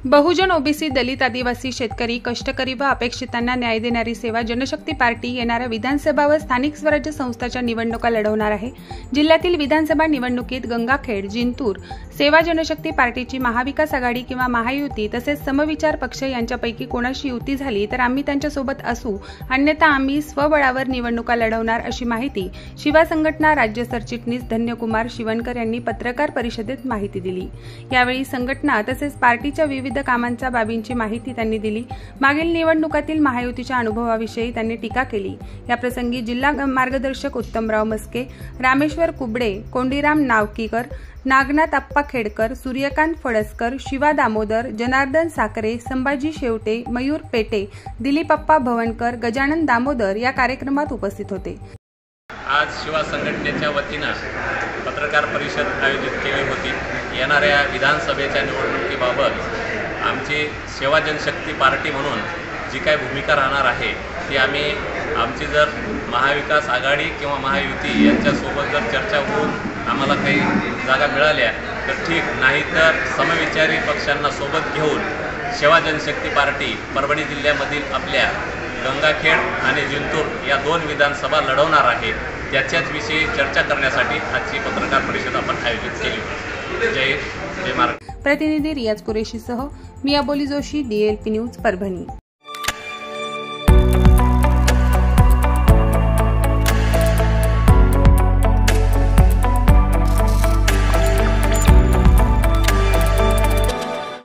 बहुजन OBC दलित आदिवासी शेतकरी कष्टकरी व अपेक्षितांना न्याय देणारी सेवा जनशक्ती पार्टी येणाऱ्या विधानसभा व स्थानिक स्वराज्य संस्थांच्या निवडणुका लढवणार आहे। जिल्ह्यातील विधानसभा निवडणुकीत गंगाखेड, जिंतूर सेवा जनशक्ती पार्टीची महाविकास आघाडी किंवा महायुती तसेच समविचार पक्ष यांच्यापैकी कोणाशी युती झाली तर आम्ही त्यांच्यासोबत असू, अन्यथा आम्ही स्वबळावर निवडणुका लढवणार अशी माहिती शिवा संघटना राज्य सरचिटणीस धन्यकुमार शिवणकर यांनी पत्रकार परिषदेत माहिती दिली। यावेळी संघटना तसेच पार्टीच्या विविध कामांच्या बाबींची माहिती त्यांनी दिली। मागील निवडणुकातील महायुतीच्या अनुभवाविषयी त्यांनी टीका केली। या प्रसंगी जिल्हा मार्गदर्शक उत्तमराव मस्के, रामेश्वर कुबडे, कोंडीराम नावकीकर, नागनाथ अप्पा खेडकर, सूर्यकांत फडसकर, शिवा दामोदर, जनार्दन साखरे, संभाजी शेवटे, मयूर पेटे, दिलीप अप्पा भवनकर, गजानन दामोदर या कार्यक्रमात उपस्थित होते। आज शिवा संघटनेच्या वतीने पत्रकार परिषद आयोजित केली होती। येणाऱ्या विधानसभेच्या निवडणुकीबाबत आमची सेवा जनशक्ती पार्टी म्हणून जी काय भूमिका राहणार आहे ती आमची जर महाविकास आघाडी किंवा महायुती यांच्यासोबत जर चर्चा होऊन आम्हाला काही जागा मिळाल्या तर ठीक, नाही तर समविचारी पक्षांना सोबत घेऊन सेवा जनशक्ती पार्टी परभणी जिल्ह्यामधील आपल्या गंगाखेड आणि जिंतूर या 2 विधानसभा लढवणार आहे। त्याच्याच विषयी चर्चा करण्यासाठी आजची पत्रकार परिषद आपण आयोजित केली। जय महाराष्ट्र। प्रतिनिधी रियाज कुरेशीसह मी अबोली जोशी, DLP न्यूज परभणी।